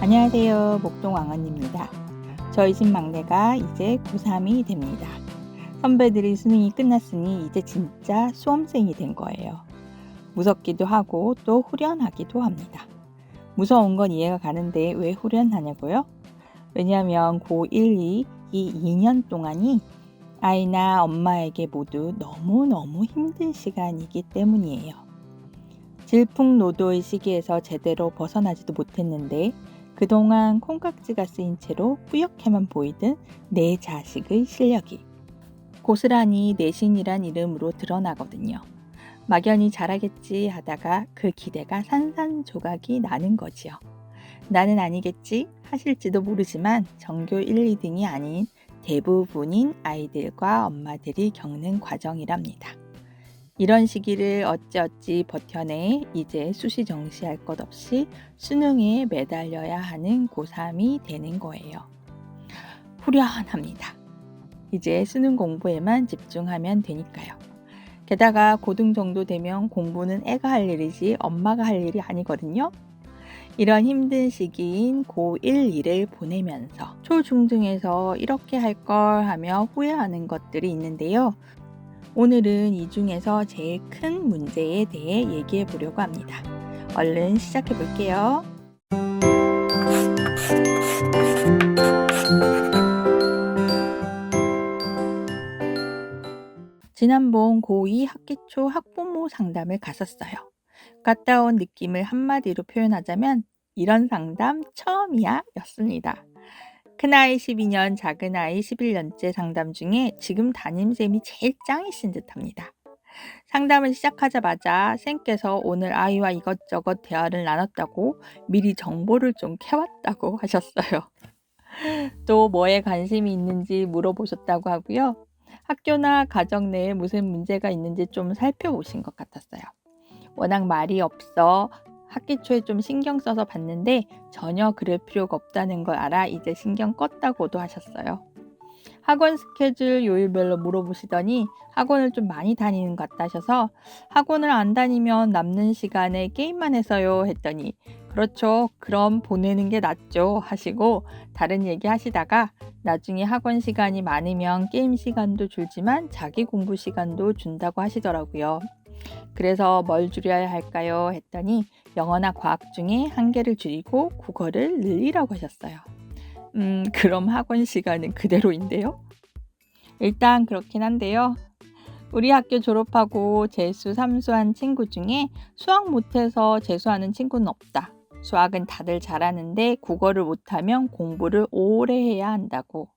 안녕하세요. 목동왕언입니다. 저희 집 막내가 이제 고3이 됩니다. 선배들이 수능이 끝났으니 이제 진짜 수험생이 된 거예요. 무섭기도 하고 또 후련하기도 합니다. 무서운 건 이해가 가는데 왜 후련하냐고요? 왜냐하면 고1, 2, 이 2년 동안이 아이나 엄마에게 모두 너무너무 힘든 시간이기 때문이에요. 질풍노도의 시기에서 제대로 벗어나지도 못했는데 그동안 콩깍지가 쓰인 채로 뿌옇게만 보이던 내 자식의 실력이 고스란히 내신이란 이름으로 드러나거든요. 막연히 잘하겠지 하다가 그 기대가 산산조각이 나는 거지요. 나는 아니겠지 하실지도 모르지만 전교 1, 2등이 아닌 대부분인 아이들과 엄마들이 겪는 과정이랍니다. 이런 시기를 어찌어찌 버텨내 이제 수시정시할 것 없이 수능에 매달려야 하는 고3이 되는 거예요. 후련합니다. 이제 수능 공부에만 집중하면 되니까요. 게다가 고등 정도 되면 공부는 애가 할 일이지 엄마가 할 일이 아니거든요. 이런 힘든 시기인 고1, 2를 보내면서 초중등에서 이렇게 할 걸 하며 후회하는 것들이 있는데요. 오늘은 이 중에서 제일 큰 문제에 대해 얘기해 보려고 합니다. 얼른 시작해 볼게요. 지난번 고2 학기초 학부모 상담을 갔었어요. 갔다 온 느낌을 한마디로 표현하자면 이런 상담 처음이야 였습니다. 큰아이 12년, 작은아이 11년째 상담 중에 지금 담임쌤이 제일 짱이신 듯합니다. 상담을 시작하자마자 쌤께서 오늘 아이와 이것저것 대화를 나눴다고 미리 정보를 좀 캐왔다고 하셨어요. 또 뭐에 관심이 있는지 물어보셨다고 하고요. 학교나 가정 내에 무슨 문제가 있는지 좀 살펴보신 것 같았어요. 워낙 말이 없어 학기 초에 좀 신경 써서 봤는데 전혀 그럴 필요가 없다는 걸 알아 이제 신경 껐다고도 하셨어요. 학원 스케줄 요일별로 물어보시더니 학원을 좀 많이 다니는 것 같다 하셔서 학원을 안 다니면 남는 시간에 게임만 해서요 했더니 그렇죠. 그럼 보내는 게 낫죠 하시고 다른 얘기 하시다가 나중에 학원 시간이 많으면 게임 시간도 줄지만 자기 공부 시간도 준다고 하시더라고요. 그래서 뭘 줄여야 할까요? 했더니 영어나 과학 중에 한 개를 줄이고 국어를 늘리라고 하셨어요. 그럼 학원 시간은 그대로인데요? 일단 그렇긴 한데요. 우리 학교 졸업하고 재수, 삼수한 친구 중에 수학 못해서 재수하는 친구는 없다. 수학은 다들 잘하는데 국어를 못하면 공부를 오래 해야 한다고.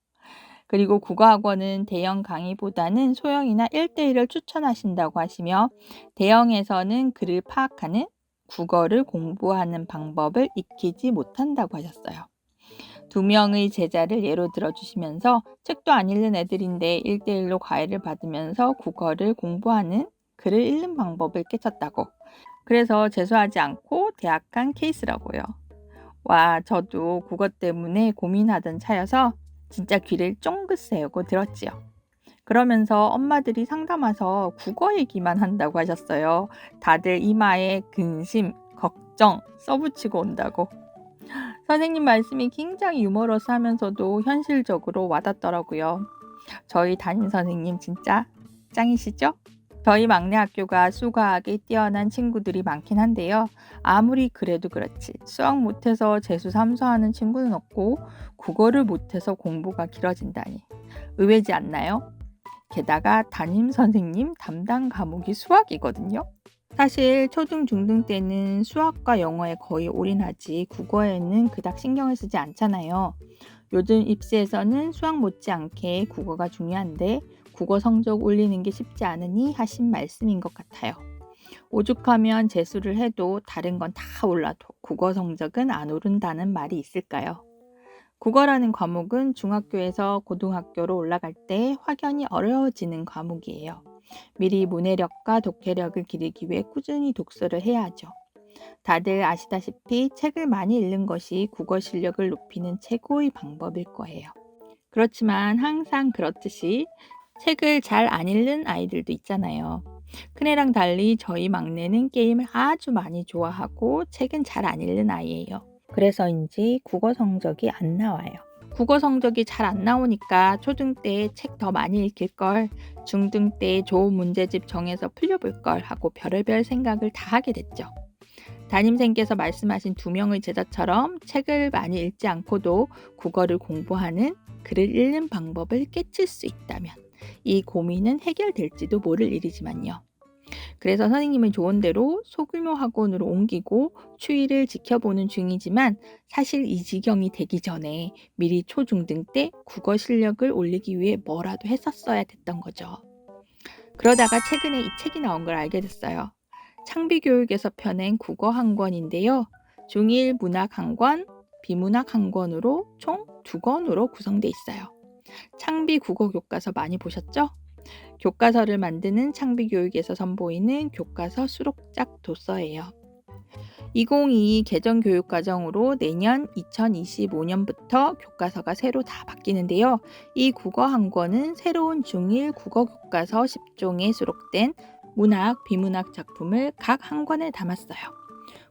그리고 국어학원은 대형 강의보다는 소형이나 1대1을 추천하신다고 하시며 대형에서는 글을 파악하는 국어를 공부하는 방법을 익히지 못한다고 하셨어요. 2명의 제자를 예로 들어주시면서 책도 안 읽는 애들인데 1대1로 과외를 받으면서 국어를 공부하는 글을 읽는 방법을 깨쳤다고. 그래서 재수하지 않고 대학 간 케이스라고요. 와, 저도 국어 때문에 고민하던 차여서 진짜 귀를 쫑긋 세우고 들었지요. 그러면서 엄마들이 상담 와서 국어 얘기만 한다고 하셨어요. 다들 이마에 근심, 걱정 써붙이고 온다고. 선생님 말씀이 굉장히 유머러스하면서도 현실적으로 와닿더라고요. 저희 담임 선생님 진짜 짱이시죠? 저희 막내 학교가 수과학에 뛰어난 친구들이 많긴 한데요. 아무리 그래도 그렇지 수학 못해서 재수 삼수하는 친구는 없고 국어를 못해서 공부가 길어진다니 의외지 않나요? 게다가 담임 선생님 담당 과목이 수학이거든요. 사실 초등, 중등 때는 수학과 영어에 거의 올인하지 국어에는 그닥 신경을 쓰지 않잖아요. 요즘 입시에서는 수학 못지않게 국어가 중요한데 국어 성적 올리는 게 쉽지 않으니 하신 말씀인 것 같아요. 오죽하면 재수를 해도 다른 건 다 올라도 국어 성적은 안 오른다는 말이 있을까요? 국어라는 과목은 중학교에서 고등학교로 올라갈 때 확연히 어려워지는 과목이에요. 미리 문해력과 독해력을 기르기 위해 꾸준히 독서를 해야 하죠. 다들 아시다시피 책을 많이 읽는 것이 국어 실력을 높이는 최고의 방법일 거예요. 그렇지만 항상 그렇듯이 책을 잘 안 읽는 아이들도 있잖아요. 큰애랑 달리 저희 막내는 게임을 아주 많이 좋아하고 책은 잘 안 읽는 아이예요. 그래서인지 국어 성적이 안 나와요. 국어 성적이 잘 안 나오니까 초등 때 책 더 많이 읽힐 걸, 중등 때 좋은 문제집 정해서 풀려볼 걸 하고 별의별 생각을 다 하게 됐죠. 담임생께서 말씀하신 2명의 제자처럼 책을 많이 읽지 않고도 국어를 공부하는, 글을 읽는 방법을 깨칠 수 있다면 이 고민은 해결될지도 모를 일이지만요. 그래서 선생님의 조언대로 소규모 학원으로 옮기고 추이를 지켜보는 중이지만, 사실 이 지경이 되기 전에 미리 초중등 때 국어 실력을 올리기 위해 뭐라도 했었어야 됐던 거죠. 그러다가 최근에 이 책이 나온 걸 알게 됐어요. 창비교육에서 펴낸 국어 한 권인데요. 중1 문학 한 권, 비문학 한 권으로 총 2권으로 구성돼 있어요. 창비 국어 교과서 많이 보셨죠? 교과서를 만드는 창비교육에서 선보이는 교과서 수록작 도서예요. 2022 개정교육과정으로 내년 2025년부터 교과서가 새로 다 바뀌는데요. 이 국어 한 권은 새로운 중1 국어 교과서 10종에 수록된 문학, 비문학 작품을 각 한 권에 담았어요.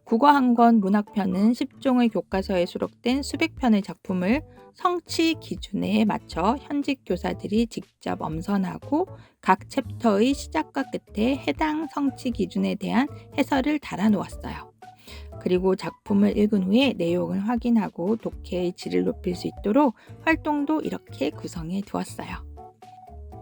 국어 한 권 문학편은 10종의 교과서에 수록된 수백 편의 작품을 성취 기준에 맞춰 현직 교사들이 직접 엄선하고 각 챕터의 시작과 끝에 해당 성취 기준에 대한 해설을 달아놓았어요. 그리고 작품을 읽은 후에 내용을 확인하고 독해의 질을 높일 수 있도록 활동도 이렇게 구성해 두었어요.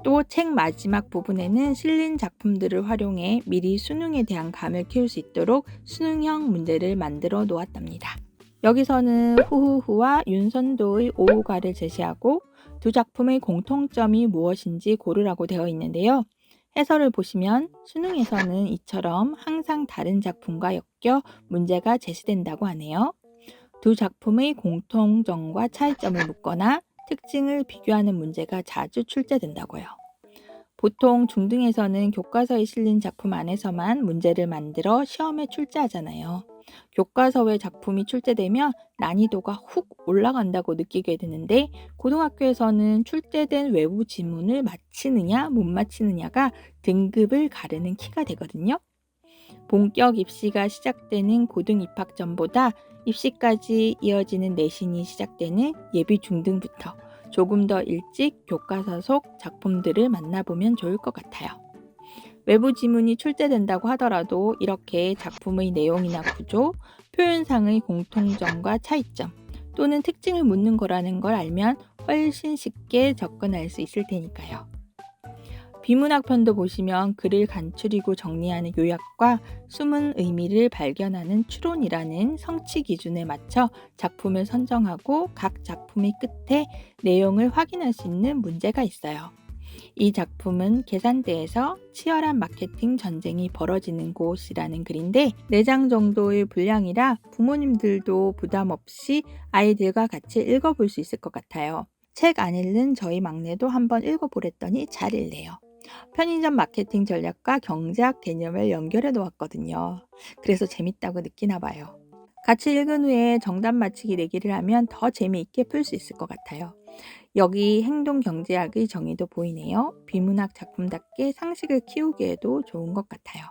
또 책 마지막 부분에는 실린 작품들을 활용해 미리 수능에 대한 감을 키울 수 있도록 수능형 문제를 만들어 놓았답니다. 여기서는 후후후와 윤선도의 오후가를 제시하고 두 작품의 공통점이 무엇인지 고르라고 되어 있는데요. 해설을 보시면 수능에서는 이처럼 항상 다른 작품과 엮여 문제가 제시된다고 하네요. 두 작품의 공통점과 차이점을 묻거나 특징을 비교하는 문제가 자주 출제된다고요. 보통 중등에서는 교과서에 실린 작품 안에서만 문제를 만들어 시험에 출제하잖아요. 교과서 외 작품이 출제되면 난이도가 훅 올라간다고 느끼게 되는데, 고등학교에서는 출제된 외부 지문을 맞히느냐 못 맞히느냐가 등급을 가르는 키가 되거든요. 본격 입시가 시작되는 고등 입학 전보다 입시까지 이어지는 내신이 시작되는 예비 중등부터 조금 더 일찍 교과서 속 작품들을 만나보면 좋을 것 같아요. 외부 지문이 출제된다고 하더라도 이렇게 작품의 내용이나 구조, 표현상의 공통점과 차이점 또는 특징을 묻는 거라는 걸 알면 훨씬 쉽게 접근할 수 있을 테니까요. 비문학편도 보시면 글을 간추리고 정리하는 요약과 숨은 의미를 발견하는 추론이라는 성취 기준에 맞춰 작품을 선정하고 각 작품의 끝에 내용을 확인할 수 있는 문제가 있어요. 이 작품은 계산대에서 치열한 마케팅 전쟁이 벌어지는 곳이라는 글인데, 4장 정도의 분량이라 부모님들도 부담 없이 아이들과 같이 읽어볼 수 있을 것 같아요. 책 안 읽는 저희 막내도 한번 읽어보랬더니 잘 읽네요. 편의점 마케팅 전략과 경제학 개념을 연결해 놓았거든요. 그래서 재밌다고 느끼나 봐요. 같이 읽은 후에 정답 맞히기 내기를 하면 더 재미있게 풀 수 있을 것 같아요. 여기 행동경제학의 정의도 보이네요. 비문학 작품답게 상식을 키우기에도 좋은 것 같아요.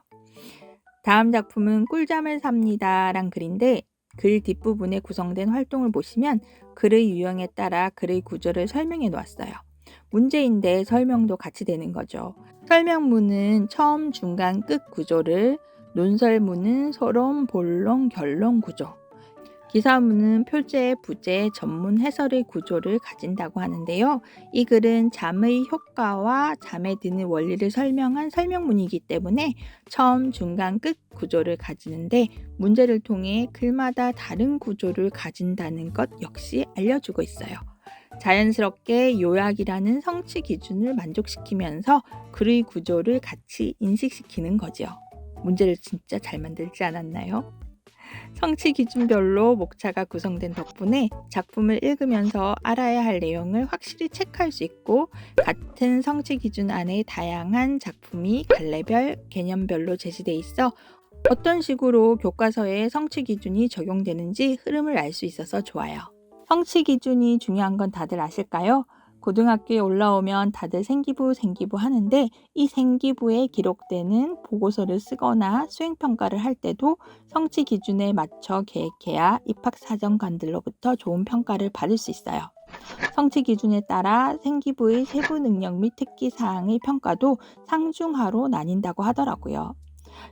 다음 작품은 꿀잠을 삽니다 란 글인데, 글 뒷부분에 구성된 활동을 보시면 글의 유형에 따라 글의 구조를 설명해 놓았어요. 문제인데 설명도 같이 되는 거죠. 설명문은 처음, 중간, 끝 구조를, 논설문은 서론, 본론, 결론 구조, 기사문은 표제, 부제, 전문 해설의 구조를 가진다고 하는데요. 이 글은 잠의 효과와 잠에 드는 원리를 설명한 설명문이기 때문에 처음, 중간, 끝 구조를 가지는데, 문제를 통해 글마다 다른 구조를 가진다는 것 역시 알려주고 있어요. 자연스럽게 요약이라는 성취 기준을 만족시키면서 글의 구조를 같이 인식시키는 거죠. 문제를 진짜 잘 만들지 않았나요? 성취 기준별로 목차가 구성된 덕분에 작품을 읽으면서 알아야 할 내용을 확실히 체크할 수 있고, 같은 성취 기준 안에 다양한 작품이 갈래별, 개념별로 제시돼 있어 어떤 식으로 교과서에 성취 기준이 적용되는지 흐름을 알 수 있어서 좋아요. 성취 기준이 중요한 건 다들 아실까요? 고등학교에 올라오면 다들 생기부 하는데 이 생기부에 기록되는 보고서를 쓰거나 수행평가를 할 때도 성취 기준에 맞춰 계획해야 입학사정관들로부터 좋은 평가를 받을 수 있어요. 성취 기준에 따라 생기부의 세부 능력 및 특기 사항의 평가도 상중하로 나뉜다고 하더라고요.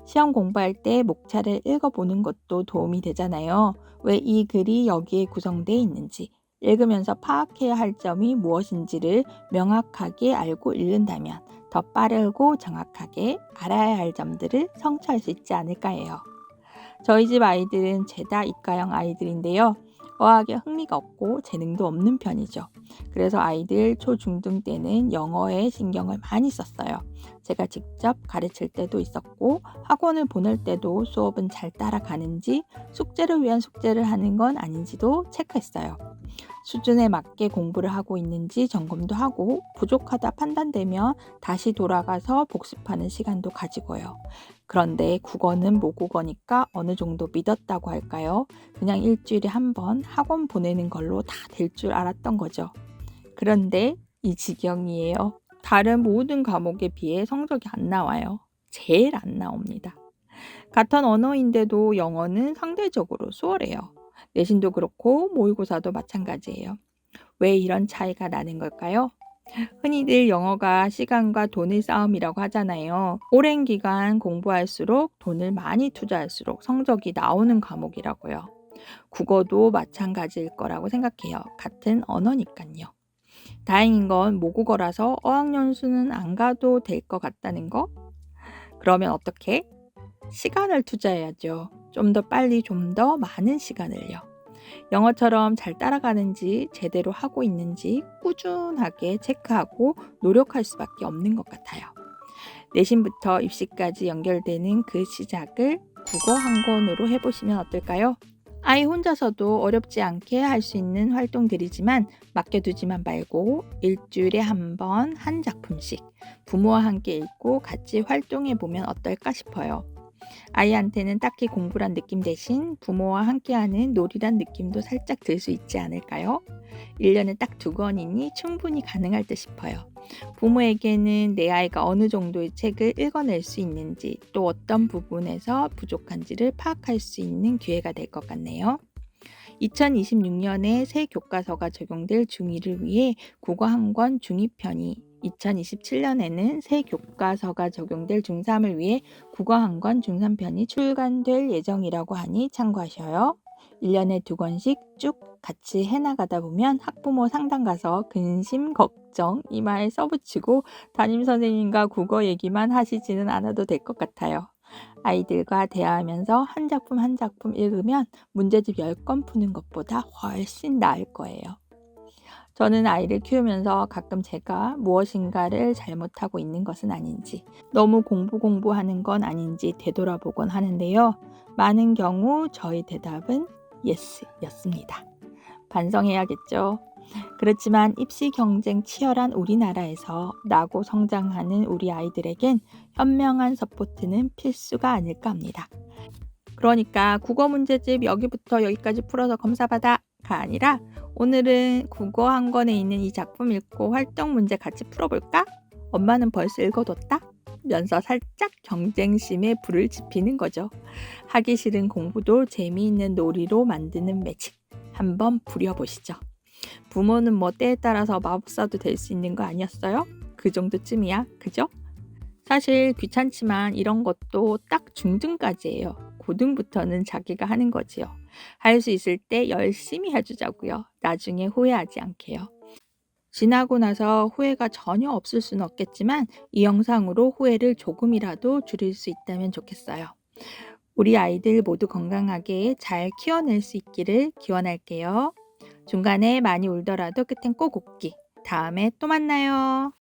시험 공부할 때 목차를 읽어보는 것도 도움이 되잖아요. 왜 이 글이 여기에 구성되어 있는지, 읽으면서 파악해야 할 점이 무엇인지를 명확하게 알고 읽는다면 더 빠르고 정확하게 알아야 할 점들을 성취할 수 있지 않을까 해요. 저희 집 아이들은 죄다 이과형 아이들인데요. 어학에 흥미가 없고 재능도 없는 편이죠. 그래서 아이들 초중등 때는 영어에 신경을 많이 썼어요. 제가 직접 가르칠 때도 있었고 학원을 보낼 때도 수업은 잘 따라가는지 숙제를 위한 숙제를 하는 건 아닌지도 체크했어요. 수준에 맞게 공부를 하고 있는지 점검도 하고 부족하다 판단되면 다시 돌아가서 복습하는 시간도 가지고요. 그런데 국어는 모국어니까 어느 정도 믿었다고 할까요? 그냥 일주일에 한 번 학원 보내는 걸로 다 될 줄 알았던 거죠. 그런데 이 지경이에요. 다른 모든 과목에 비해 성적이 안 나와요. 제일 안 나옵니다. 같은 언어인데도 영어는 상대적으로 수월해요. 내신도 그렇고 모의고사도 마찬가지예요. 왜 이런 차이가 나는 걸까요? 흔히들 영어가 시간과 돈의 싸움이라고 하잖아요. 오랜 기간 공부할수록 돈을 많이 투자할수록 성적이 나오는 과목이라고요. 국어도 마찬가지일 거라고 생각해요. 같은 언어니까요. 다행인 건 모국어라서 어학연수는 안 가도 될 것 같다는 거? 그러면 어떻게? 시간을 투자해야죠. 좀 더 빨리 좀 더 많은 시간을요. 영어처럼 잘 따라가는지 제대로 하고 있는지 꾸준하게 체크하고 노력할 수밖에 없는 것 같아요. 내신부터 입시까지 연결되는 그 시작을 국어 한 권으로 해보시면 어떨까요? 아이 혼자서도 어렵지 않게 할 수 있는 활동들이지만 맡겨두지만 말고 일주일에 한 번 한 작품씩 부모와 함께 읽고 같이 활동해보면 어떨까 싶어요. 아이한테는 딱히 공부란 느낌 대신 부모와 함께하는 놀이란 느낌도 살짝 들 수 있지 않을까요? 1년에 딱 2권이니 충분히 가능할 듯 싶어요. 부모에게는 내 아이가 어느 정도의 책을 읽어낼 수 있는지 또 어떤 부분에서 부족한지를 파악할 수 있는 기회가 될 것 같네요. 2026년에 새 교과서가 적용될 중2를 위해 국어 한 권 중2편이 2027년에는 새 교과서가 적용될 중3을 위해 국어 한 권 중3편이 출간될 예정이라고 하니 참고하셔요. 1년에 2권씩 쭉 같이 해나가다 보면 학부모 상담 가서 근심, 걱정 이마에 써붙이고 담임선생님과 국어 얘기만 하시지는 않아도 될 것 같아요. 아이들과 대화하면서 한 작품 한 작품 읽으면 문제집 10권 푸는 것보다 훨씬 나을 거예요. 저는 아이를 키우면서 가끔 제가 무엇인가를 잘못하고 있는 것은 아닌지, 너무 공부하는 건 아닌지 되돌아보곤 하는데요. 많은 경우 저희 대답은 yes 였습니다. 반성해야겠죠. 그렇지만 입시 경쟁 치열한 우리나라에서 나고 성장하는 우리 아이들에겐 현명한 서포트는 필수가 아닐까 합니다. 그러니까 국어 문제집 여기부터 여기까지 풀어서 검사받아가 아니라 오늘은 국어 한 권에 있는 이 작품 읽고 활동 문제 같이 풀어볼까? 엄마는 벌써 읽어뒀다? 면서 살짝 경쟁심에 불을 지피는 거죠. 하기 싫은 공부도 재미있는 놀이로 만드는 매직 한번 부려보시죠. 부모는 뭐 때에 따라서 마법사도 될 수 있는 거 아니었어요? 그 정도쯤이야, 그죠? 사실 귀찮지만 이런 것도 딱 중등까지예요. 고등부터는 자기가 하는 거지요. 할 수 있을 때 열심히 해주자고요. 나중에 후회하지 않게요. 지나고 나서 후회가 전혀 없을 수는 없겠지만 이 영상으로 후회를 조금이라도 줄일 수 있다면 좋겠어요. 우리 아이들 모두 건강하게 잘 키워낼 수 있기를 기원할게요. 중간에 많이 울더라도 끝엔 꼭 웃기. 다음에 또 만나요.